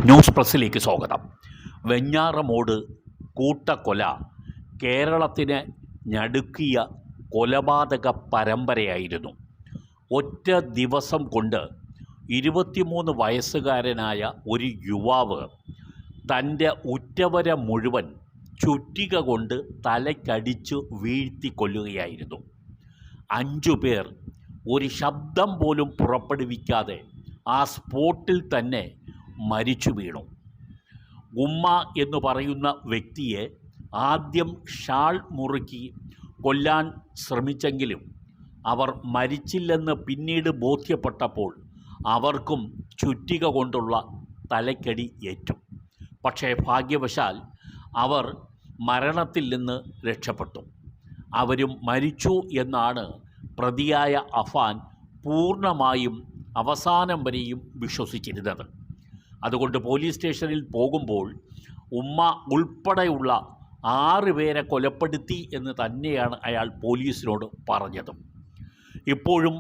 News പ്രസ്സിലേക്ക് സ്വാഗതം. വെഞ്ഞാറമൂട് കൂട്ടക്കൊല കേരളത്തിന് ഞടുക്കിയ കൊലപാതക പരമ്പരയായിരുന്നു. ഒറ്റ ദിവസം കൊണ്ട് 23 വയസ്സുകാരനായ ഒരു യുവാവ് തൻ്റെ ഉറ്റവരെ മുഴുവൻ ചുറ്റിക കൊണ്ട് തലക്കടിച്ചു വീഴ്ത്തി കൊല്ലുകയായിരുന്നു. 5 പേർ ഒരു ശബ്ദം പോലും പുറപ്പെടുവിക്കാതെ ആ സ്പോട്ടിൽ തന്നെ മരിച്ചു വീണു. ഉമ്മ എന്ന് പറയുന്ന വ്യക്തിയെ ആദ്യം ഷാൾ മുറുക്കി കൊല്ലാൻ ശ്രമിച്ചെങ്കിലും അവർ മരിച്ചില്ലെന്ന് പിന്നീട് ബോധ്യപ്പെട്ടപ്പോൾ അവർക്കും ചുറ്റിക കൊണ്ടുള്ള തലക്കടി ഏറ്റു. പക്ഷേ ഭാഗ്യവശാൽ അവർ മരണത്തിൽ നിന്ന് രക്ഷപ്പെട്ടു. അവരും മരിച്ചു എന്നാണ് പ്രതിയായ അഫാൻ പൂർണ്ണമായും അവസാനം വരെയും വിശ്വസിച്ചിരുന്നത്. അതുകൊണ്ട് പോലീസ് സ്റ്റേഷനിൽ പോകുമ്പോൾ ഉമ്മ ഉൾപ്പെടെയുള്ള 6 പേരെ കൊലപ്പെടുത്തി എന്ന് തന്നെയാണ് അയാൾ പോലീസിനോട് പറഞ്ഞത്. ഇപ്പോഴും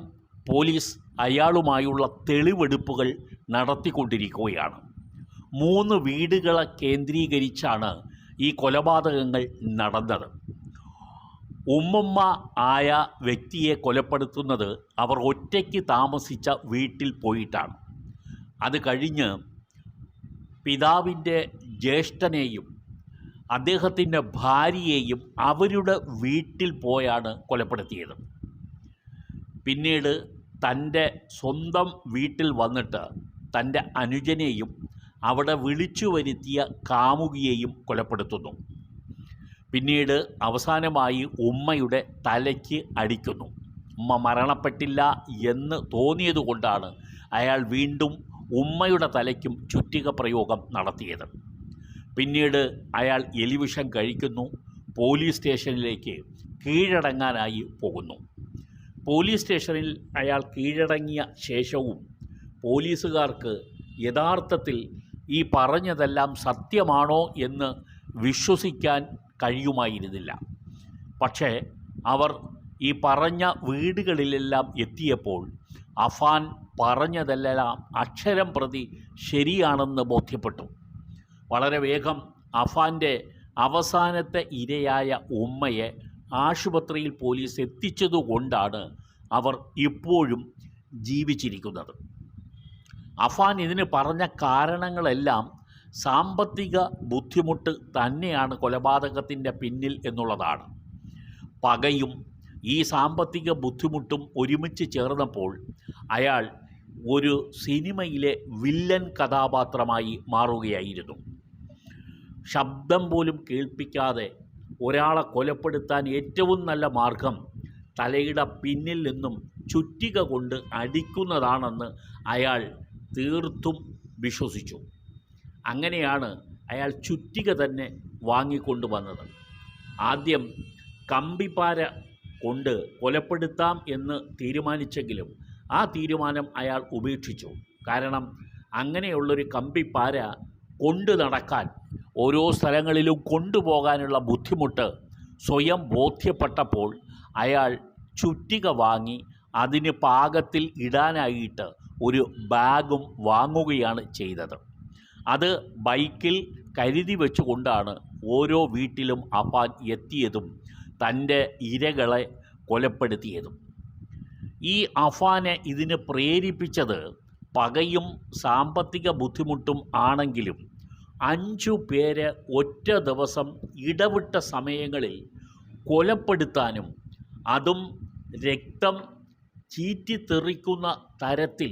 പോലീസ് അയാളുമായുള്ള തെളിവെടുപ്പുകൾ നടത്തിക്കൊണ്ടിരിക്കുകയാണ്. 3 വീടുകളെ കേന്ദ്രീകരിച്ചാണ് ഈ കൊലപാതകങ്ങൾ നടന്നത്. ഉമ്മുമ്മ ആയ വ്യക്തിയെ കൊലപ്പെടുത്തുന്നത് അവർ ഒറ്റയ്ക്ക് താമസിച്ച വീട്ടിൽ പോയിട്ടാണ്. അത് കഴിഞ്ഞ് പിതാവിൻ്റെ ജ്യേഷ്ഠനെയും അദ്ദേഹത്തിൻ്റെ ഭാര്യയെയും അവരുടെ വീട്ടിൽ പോയാണ് കൊലപ്പെടുത്തിയത്. പിന്നീട് തൻ്റെ സ്വന്തം വീട്ടിൽ വന്നിട്ട് തൻ്റെ അനുജനെയും അവിടെ വിളിച്ചു വരുത്തിയ കാമുകിയെയും കൊലപ്പെടുത്തുന്നു. പിന്നീട് അവസാനമായി ഉമ്മയുടെ തലയ്ക്ക് അടിക്കുന്നു. ഉമ്മ മരണപ്പെട്ടില്ല എന്ന് തോന്നിയതുകൊണ്ടാണ് അയാൾ വീണ്ടും ഉമ്മയുടെ തലയ്ക്കും ചുറ്റിക പ്രയോഗം നടത്തിയത്. പിന്നീട് അയാൾ എലിവിഷം കഴിക്കുന്നു. പോലീസ് സ്റ്റേഷനിലേക്ക് കീഴടങ്ങാനായി പോകുന്നു. പോലീസ് സ്റ്റേഷനിൽ അയാൾ കീഴടങ്ങിയ ശേഷവും പോലീസുകാർക്ക് യഥാർത്ഥത്തിൽ ഈ പറഞ്ഞതെല്ലാം സത്യമാണോ എന്ന് വിശ്വസിക്കാൻ കഴിയുമായിരുന്നില്ല. പക്ഷേ അവർ ഈ പറഞ്ഞ വീടുകളിലെല്ലാം എത്തിയപ്പോൾ അഫാൻ പറഞ്ഞതെല്ലാം അക്ഷരം പ്രതി ശരിയാണെന്ന് ബോധ്യപ്പെട്ടു. വളരെ വേഗം അഫാൻ്റെ അവസാനത്തെ ഇരയായ ഉമ്മയെ ആശുപത്രിയിൽ പോലീസ് എത്തിച്ചതുകൊണ്ടാണ് അവർ ഇപ്പോഴും ജീവിച്ചിരിക്കുന്നത്. അഫാൻ ഇതിന് പറഞ്ഞ കാരണങ്ങളെല്ലാം സാമ്പത്തിക ബുദ്ധിമുട്ട് തന്നെയാണ് കൊലപാതകത്തിൻ്റെ പിന്നിൽ എന്നുള്ളതാണ്. പകയും ഈ സാമ്പത്തിക ബുദ്ധിമുട്ടും ഒരുമിച്ച് ചേർന്നപ്പോൾ അയാൾ ഒരു സിനിമയിലെ വില്ലൻ കഥാപാത്രമായി മാറുകയായിരുന്നു. ശബ്ദം പോലും കേൾപ്പിക്കാതെ ഒരാളെ കൊലപ്പെടുത്താൻ ഏറ്റവും നല്ല മാർഗം തലയുടെ പിന്നിൽ നിന്നും ചുറ്റിക കൊണ്ട് അടിക്കുന്നതാണെന്ന് അയാൾ തീർത്തും വിശ്വസിച്ചു. അങ്ങനെയാണ് അയാൾ ചുറ്റിക തന്നെ വാങ്ങിക്കൊണ്ടുവന്നത്. ആദ്യം കമ്പിപ്പാര കൊണ്ട് കൊലപ്പെടുത്താം എന്ന് തീരുമാനിച്ചെങ്കിലും ആ തീരുമാനം അയാൾ ഉപേക്ഷിച്ചു. കാരണം അങ്ങനെയുള്ളൊരു കമ്പിപ്പാര കൊണ്ടു നടക്കാൻ, ഓരോ സ്ഥലങ്ങളിലും കൊണ്ടുപോകാനുള്ള ബുദ്ധിമുട്ട് സ്വയം ബോധ്യപ്പെട്ടപ്പോൾ അയാൾ ചുറ്റിക വാങ്ങി അതിന് പാകത്തിൽ ഇടാനായിട്ട് ഒരു ബാഗും വാങ്ങുകയാണ് ചെയ്തത്. അത് ബൈക്കിൽ കരുതി വെച്ചുകൊണ്ടാണ് ഓരോ വീട്ടിലും അഫാൻ എത്തിയതും തൻ്റെ ഇരകളെ കൊലപ്പെടുത്തിയതും. ഈ അഫാനെ ഇതിന് പ്രേരിപ്പിച്ചത് പകയും സാമ്പത്തിക ബുദ്ധിമുട്ടും ആണെങ്കിലും 5 പേരെ ഒറ്റ ദിവസം ഇടവിട്ട സമയങ്ങളിൽ കൊലപ്പെടുത്താനും അതും രക്തം ചീറ്റിത്തെറിക്കുന്ന തരത്തിൽ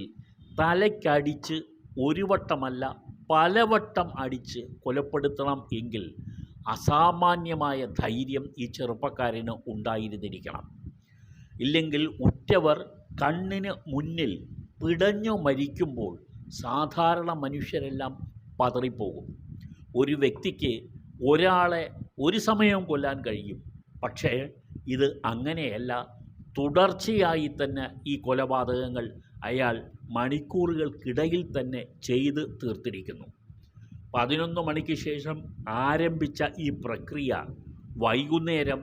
തലയ്ക്കടിച്ച് ഒരു വട്ടമല്ല പലവട്ടം അടിച്ച് കൊലപ്പെടുത്തണം എങ്കിൽ അസാമാന്യമായ ധൈര്യം ഈ ചെറുപ്പക്കാരന് ഉണ്ടായിരുന്നിരിക്കണം. ഇല്ലെങ്കിൽ ഉറ്റവർ കണ്ണിന് മുന്നിൽ പിടഞ്ഞു മരിക്കുമ്പോൾ സാധാരണ മനുഷ്യരെല്ലാം പതറിപ്പോകും. ഒരു വ്യക്തിക്ക് ഒരാളെ ഒരു സമയം കൊല്ലാൻ കഴിയും. പക്ഷേ ഇത് അങ്ങനെയല്ല. തുടർച്ചയായി തന്നെ ഈ കൊലപാതകങ്ങൾ അയാൾ മണിക്കൂറുകൾക്കിടയിൽ തന്നെ ചെയ്ത് തീർത്തിരിക്കുന്നു. 11 മണിക്ക് ശേഷം ആരംഭിച്ച ഈ പ്രക്രിയ വൈകുന്നേരം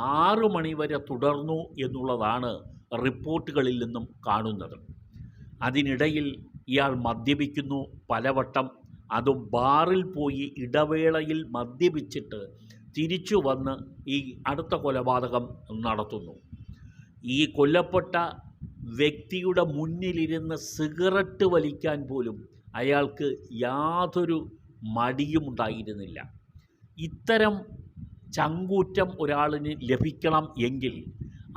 6 മണി വരെ തുടർന്നു എന്നുള്ളതാണ് റിപ്പോർട്ടുകളിൽ നിന്നും കാണുന്നത്. അതിനിടയിൽ ഇയാൾ മദ്യപിക്കുന്നു, പലവട്ടം അതും ബാറിൽ പോയി ഇടവേളയിൽ മദ്യപിച്ചിട്ട് തിരിച്ചു വന്ന് ഈ അടുത്ത കൊലപാതകം നടത്തുന്നു. ഈ കൊല്ലപ്പെട്ട വ്യക്തിയുടെ മുന്നിലിരുന്ന് സിഗരറ്റ് വലിക്കാൻ പോലും അയാൾക്ക് യാതൊരു മടിയും ഉണ്ടായിരുന്നില്ല. ഇത്തരം ചങ്കൂറ്റം ഒരാളിന് ലഭിക്കണം എങ്കിൽ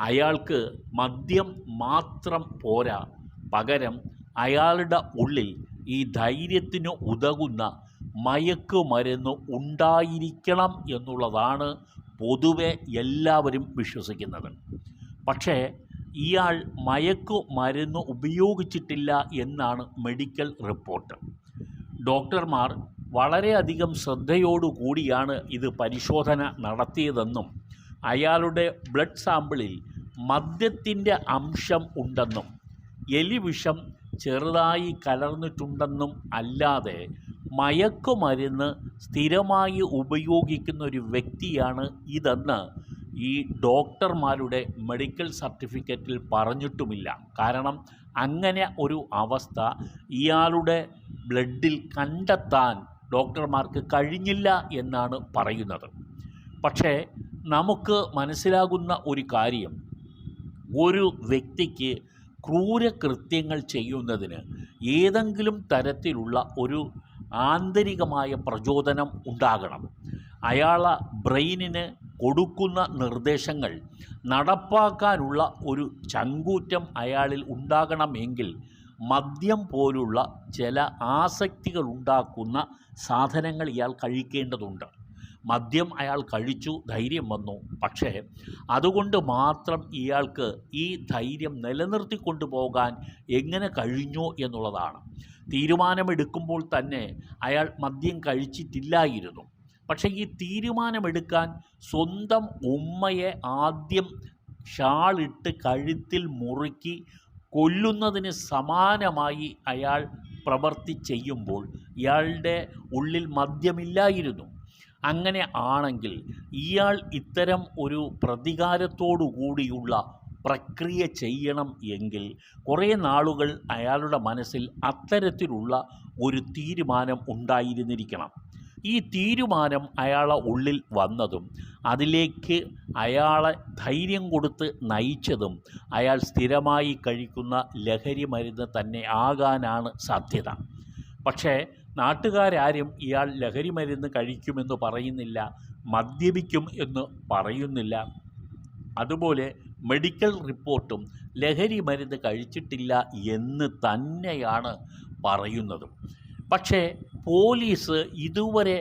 അയാൾക്ക് മദ്യം മാത്രം പോരാ, പകരം അയാളുടെ ഉള്ളിൽ ഈ ധൈര്യത്തിന് ഉതകുന്ന മയക്കുമരുന്ന് ഉണ്ടായിരിക്കണം എന്നുള്ളതാണ് പൊതുവെ എല്ലാവരും വിശ്വസിക്കുന്നത്. പക്ഷേ ഇയാൾ മയക്കുമരുന്ന് ഉപയോഗിച്ചിട്ടില്ല എന്നാണ് മെഡിക്കൽ റിപ്പോർട്ട്. ഡോക്ടർമാർ വളരെയധികം ശ്രദ്ധയോടുകൂടിയാണ് ഇത് പരിശോധന നടത്തിയതെന്നും അയാളുടെ ബ്ലഡ് സാമ്പിളിൽ മദ്യത്തിൻ്റെ അംശം ഉണ്ടെന്നും എലിവിഷം ചെറുതായി കലർന്നിട്ടുണ്ടെന്നും അല്ലാതെ മയക്കുമരുന്ന് സ്ഥിരമായി ഉപയോഗിക്കുന്ന ഒരു വ്യക്തിയാണ് ഇതെന്ന് ഈ ഡോക്ടർമാരുടെ മെഡിക്കൽ സർട്ടിഫിക്കറ്റിൽ പറഞ്ഞിട്ടുമില്ല. കാരണം അങ്ങനെ ഒരു അവസ്ഥ ഇയാളുടെ ബ്ലഡിൽ കണ്ടെത്താൻ ഡോക്ടർമാർക്ക് കഴിഞ്ഞില്ല എന്നാണ് പറയുന്നത്. പക്ഷേ നമുക്ക് മനസ്സിലാകുന്ന ഒരു കാര്യം, ഒരു വ്യക്തിക്ക് ക്രൂരകൃത്യങ്ങൾ ചെയ്യുന്നതിന് ഏതെങ്കിലും തരത്തിലുള്ള ഒരു ആന്തരികമായ പ്രചോദനം ഉണ്ടാകണം. അയാളെ ബ്രെയിനിന് കൊടുക്കുന്ന നിർദ്ദേശങ്ങൾ നടപ്പാക്കാനുള്ള ഒരു ചങ്കൂറ്റം അയാളിൽ ഉണ്ടാകണമെങ്കിൽ മദ്യം പോലുള്ള ചില ആസക്തികൾ ഉണ്ടാക്കുന്ന സാധനങ്ങൾ ഇയാൾ കഴിക്കേണ്ടതുണ്ട്. മദ്യം അയാൾ കഴിച്ചു, ധൈര്യം വന്നു. പക്ഷേ അതുകൊണ്ട് മാത്രം ഇയാൾക്ക് ഈ ധൈര്യം നിലനിർത്തിക്കൊണ്ടു പോകാൻ എങ്ങനെ കഴിഞ്ഞു എന്നുള്ളതാണ്. തീരുമാനമെടുക്കുമ്പോൾ തന്നെ അയാൾ മദ്യം കഴിച്ചിട്ടില്ലായിരുന്നു. പക്ഷേ ഈ തീരുമാനമെടുക്കാൻ സ്വന്തം ഉമ്മയെ ആദ്യം ഷാളിട്ട് കഴുത്തിൽ മുറുക്കി കൊല്ലുന്നതിന് സമാനമായി അയാൾ പ്രവൃത്തി ചെയ്യുമ്പോൾ ഇയാളുടെ ഉള്ളിൽ മദ്യമില്ലായിരുന്നു. അങ്ങനെ ആണെങ്കിൽ ഇയാൾ ഇത്തരം ഒരു പ്രതികാരത്തോടു കൂടിയുള്ള പ്രക്രിയ ചെയ്യണം എങ്കിൽ കുറേ നാളുകൾ അയാളുടെ മനസ്സിൽ അത്തരത്തിലുള്ള ഒരു തീരുമാനം ഉണ്ടായിരുന്നിരിക്കണം. ഈ തീരുമാനം അയാളെ ഉള്ളിൽ വന്നതും അതിലേക്ക് അയാളെ ധൈര്യം കൊടുത്ത് നയിച്ചതും അയാൾ സ്ഥിരമായി കഴിക്കുന്ന ലഹരി മരുന്ന് തന്നെ ആകാനാണ് സാധ്യത. പക്ഷേ നാട്ടുകാരും ഇയാൾ ലഹരി മരുന്ന് കഴിക്കുമെന്ന് പറയുന്നില്ല, മദ്യപിക്കും എന്ന് പറയുന്നില്ല. അതുപോലെ മെഡിക്കൽ റിപ്പോർട്ടും ലഹരി മരുന്ന് കഴിച്ചിട്ടില്ല എന്ന് തന്നെയാണ് പറയുന്നത്. പക്ഷേ പോലീസ് ഇതുവരെ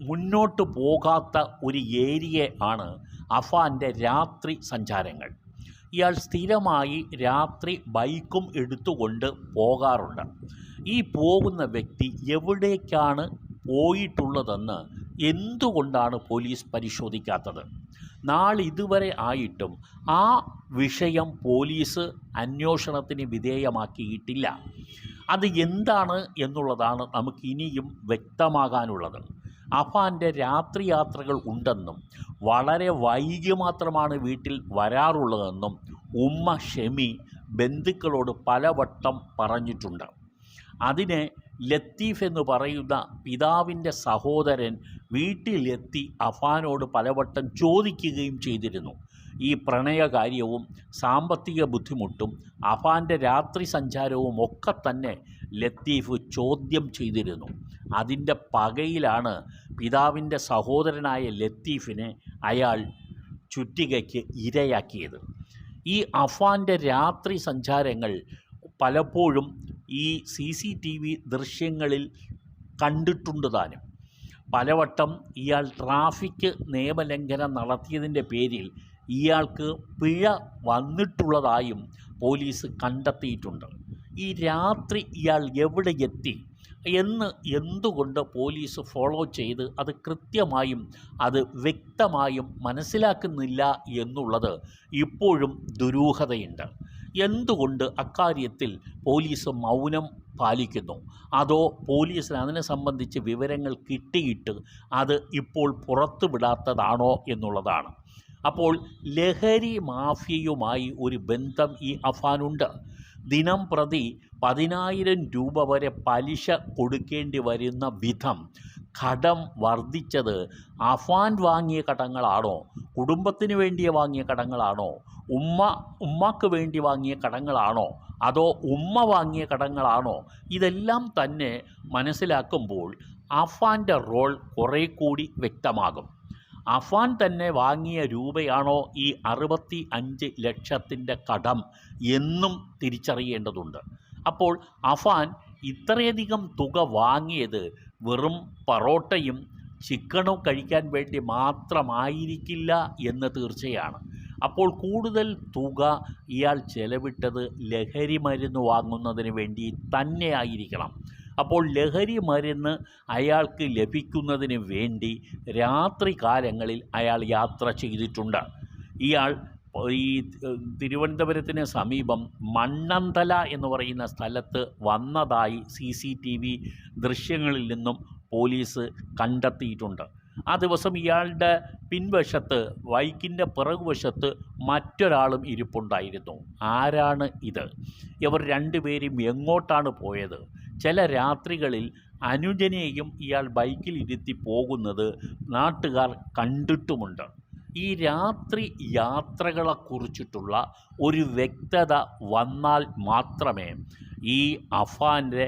മുന്നോട്ട് പോകാത്ത ഒരു ഏരിയ ആണ് അഫാൻ്റെ രാത്രി സഞ്ചാരങ്ങൾ. ഇയാൾ സ്ഥിരമായി രാത്രി ബൈക്കും എടുത്തുകൊണ്ട് പോകാറുണ്ട്. ഈ പോകുന്ന വ്യക്തി എവിടേക്കാണ് പോയിട്ടുള്ളതെന്ന് എന്തുകൊണ്ടാണ് പോലീസ് പരിശോധിക്കാത്തത്? നാളിതുവരെ ആയിട്ടും ആ വിഷയം പോലീസ് അന്വേഷണത്തിന് വിധേയമാക്കിയിട്ടില്ല. അത് എന്താണ് എന്നുള്ളതാണ് നമുക്ക് ഇനിയും വ്യക്തമാകാനുള്ളത്. അഫാൻ്റെ രാത്രി യാത്രകൾ ഉണ്ടെന്നും വളരെ വൈകി മാത്രമാണ് വീട്ടിൽ വരാറുള്ളതെന്നും ഉമ്മ ഷെമി ബന്ധുക്കളോട് പലവട്ടം പറഞ്ഞിട്ടുണ്ട്. അതിനെ ലത്തീഫ് എന്ന് പറയുന്ന പിതാവിൻ്റെ സഹോദരൻ വീട്ടിലെത്തി അഫാനോട് പലവട്ടം ചോദിക്കുകയും ചെയ്തിരുന്നു. ഈ പ്രണയകാര്യവും സാമ്പത്തിക ബുദ്ധിമുട്ടും അഫാൻ്റെ രാത്രി സഞ്ചാരവും ഒക്കെ തന്നെ ലത്തീഫ് ചോദ്യം ചെയ്തിരുന്നു. അതിൻ്റെ പകയിലാണ് പിതാവിൻ്റെ സഹോദരനായ ലത്തീഫിനെ അയാൾ ചുറ്റികയ്ക്ക് ഇരയാക്കിയത്. ഈ അഫാൻ്റെ രാത്രി സഞ്ചാരങ്ങൾ പലപ്പോഴും ഈ CCTV ദൃശ്യങ്ങളിൽ കണ്ടിട്ടുണ്ട് താനും. പലവട്ടം ഇയാൾ ട്രാഫിക് നിയമലംഘനം നടത്തിയതിൻ്റെ പേരിൽ ഇയാൾക്ക് പിഴ വന്നിട്ടുള്ളതായും പോലീസ് കണ്ടെത്തിയിട്ടുണ്ട്. ഈ രാത്രി ഇയാൾ എവിടെ എത്തി എന്ന് എന്തുകൊണ്ട് പോലീസ് ഫോളോ ചെയ്ത് അത് കൃത്യമായും അത് വ്യക്തമായും മനസ്സിലാക്കുന്നില്ല എന്നുള്ളത് ഇപ്പോഴും ദുരൂഹതയുണ്ട്. എന്തുകൊണ്ട് അക്കാര്യത്തിൽ പോലീസ് മൗനം പാലിക്കുന്നു? അതോ പോലീസിന് അതിനെ സംബന്ധിച്ച് വിവരങ്ങൾ കിട്ടിയിട്ട് അത് ഇപ്പോൾ പുറത്തുവിടാത്തതാണോ എന്നുള്ളതാണ്. അപ്പോൾ ലഹരി മാഫിയയുമായി ഒരു ബന്ധം ഈ അഫാനുണ്ട്. ദിനം പ്രതി 10,000 രൂപ വരെ പലിശ കൊടുക്കേണ്ടി വരുന്ന വിധം കടം വർദ്ധിച്ചത് അഫാൻ വാങ്ങിയ കടങ്ങളാണോ, കുടുംബത്തിന് വേണ്ടി വാങ്ങിയ കടങ്ങളാണോ, ഉമ്മക്ക് വേണ്ടി വാങ്ങിയ കടങ്ങളാണോ, അതോ ഉമ്മ വാങ്ങിയ കടങ്ങളാണോ? ഇതെല്ലാം തന്നെ മനസ്സിലാക്കുമ്പോൾ അഫാൻ്റെ റോൾ കുറേ കൂടി വ്യക്തമാകും. അഫാൻ തന്നെ വാങ്ങിയ രൂപയാണോ ഈ 65 ലക്ഷത്തിൻ്റെ കടം എന്നും തിരിച്ചറിയേണ്ടതുണ്ട്. അപ്പോൾ അഫാൻ ഇത്രയധികം തുക വാങ്ങിയത് വെറും പൊറോട്ടയും ചിക്കനും കഴിക്കാൻ വേണ്ടി മാത്രമായിരിക്കില്ല എന്ന് തീർച്ചയാണ്. അപ്പോൾ കൂടുതൽ തുക ഇയാൾ ചെലവിട്ടത് ലഹരി മരുന്ന് വാങ്ങുന്നതിന് വേണ്ടി തന്നെയായിരിക്കണം. അപ്പോൾ ലഹരി മരുന്ന് അയാൾക്ക് ലഭിക്കുന്നതിന് വേണ്ടി രാത്രി കാലങ്ങളിൽ അയാൾ യാത്ര ചെയ്തിട്ടുണ്ട്. ഇയാൾ ഈ തിരുവനന്തപുരത്തിന് സമീപം മണ്ണന്തല എന്ന് പറയുന്ന സ്ഥലത്ത് വന്നതായി CCTV ദൃശ്യങ്ങളിൽ നിന്നും പോലീസ് കണ്ടെത്തിയിട്ടുണ്ട്. ആ ദിവസം ഇയാളുടെ പിൻവശത്ത്, ബൈക്കിൻ്റെ പിറകുവശത്ത് മറ്റൊരാളും ഇരിപ്പുണ്ടായിരുന്നു. ആരാണ് ഇത്? ഇവർ രണ്ടുപേരും എങ്ങോട്ടാണ് പോയത്? ചില രാത്രികളിൽ അനുജനെയും ഇയാൾ ബൈക്കിൽ ഇരുത്തി പോകുന്നത് നാട്ടുകാർ കണ്ടിട്ടുമുണ്ട്. ഈ രാത്രി യാത്രകളെക്കുറിച്ചിട്ടുള്ള ഒരു വ്യക്തത വന്നാൽ മാത്രമേ ഈ അഫാൻ്റെ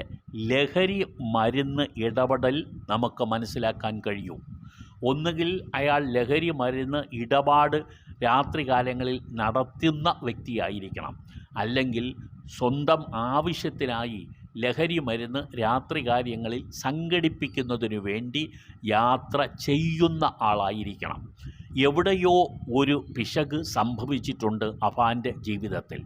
ലഹരി മരുന്ന് ഇടപെടൽ നമുക്ക് മനസ്സിലാക്കാൻ കഴിയൂ. ഒന്നുകിൽ അയാൾ ലഹരി മരുന്ന് ഇടപാട് രാത്രികാലങ്ങളിൽ നടത്തുന്ന വ്യക്തിയായിരിക്കണം, അല്ലെങ്കിൽ സ്വന്തം ആവശ്യത്തിനായി ലഹരി മരുന്ന് രാത്രികാര്യങ്ങളിൽ സംഘടിപ്പിക്കുന്നതിനു വേണ്ടി യാത്ര ചെയ്യുന്ന ആളായിരിക്കണം. എവിടെയോ ഒരു പിശക് സംഭവിച്ചിട്ടുണ്ട് അഫാൻ്റെ ജീവിതത്തിൽ.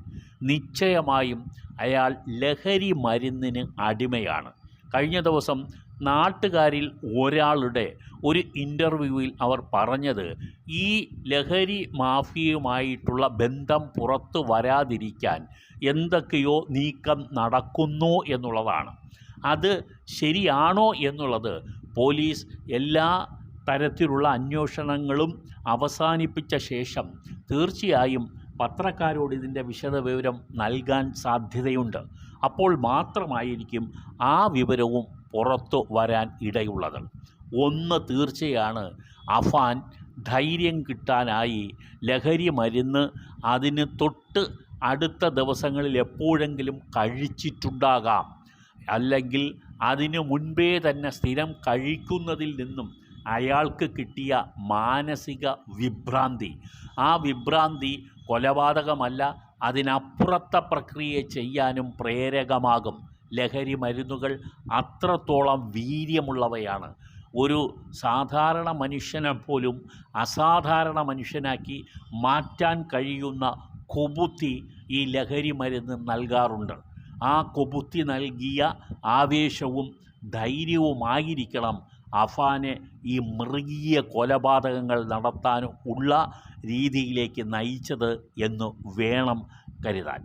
നിശ്ചയമായും അയാൾ ലഹരി മരുന്നിന് അടിമയാണ്. കഴിഞ്ഞ ദിവസം നാട്ടുകാരിൽ ഒരാളുടെ ഒരു ഇൻ്റർവ്യൂവിൽ അവർ പറഞ്ഞത് ഈ ലഹരി മാഫിയയുമായിട്ടുള്ള ബന്ധം പുറത്തു വരാതിരിക്കാൻ എന്തൊക്കെയോ നീക്കം നടക്കുന്നു എന്നുള്ളതാണ്. അത് ശരിയാണോ എന്നുള്ളത് പോലീസ് എല്ലാ തരത്തിലുള്ള അന്വേഷണങ്ങളും അവസാനിപ്പിച്ച ശേഷം തീർച്ചയായും പത്രക്കാരോട് ഇതിൻ്റെ വിശദവിവരം നൽകാൻ സാധ്യതയുണ്ട്. അപ്പോൾ മാത്രമായിരിക്കും ആ വിവരവും പുറത്തു വരാൻ ഇടയുള്ളത്. ഒന്ന് തീർച്ചയാണ്, അഫാൻ ധൈര്യം കിട്ടാനായി ലഹരി മരുന്ന് അതിന് തൊട്ട് അടുത്ത ദിവസങ്ങളിൽ എപ്പോഴെങ്കിലും കഴിച്ചിട്ടുണ്ടാകാം, അല്ലെങ്കിൽ അതിനു മുൻപേ തന്നെ സ്ഥിരം കഴിക്കുന്നതിൽ നിന്നും അയാൾക്ക് കിട്ടിയ മാനസിക വിഭ്രാന്തി, ആ വിഭ്രാന്തി കൊലപാതകമല്ല, അതിനപ്പുറത്തെ പ്രക്രിയ ചെയ്യാനും പ്രേരകമാകും. ലഹരി മരുന്നുകൾ അത്രത്തോളം വീര്യമുള്ളവയാണ്. ഒരു സാധാരണ മനുഷ്യനെ പോലും അസാധാരണ മനുഷ്യനാക്കി മാറ്റാൻ കഴിയുന്ന കുബുദ്ധി ഈ ലഹരി മരുന്ന് നൽകാറുണ്ട്. ആ കുബുദ്ധി നൽകിയ ആവേശവും ധൈര്യവുമായിരിക്കണം അഫാനെ ഈ മൃഗീയ കൊലപാതകങ്ങൾ നടത്താനും ഉള്ള രീതിയിലേക്ക് നയിച്ചത് എന്ന് വേണം കരുതാൻ.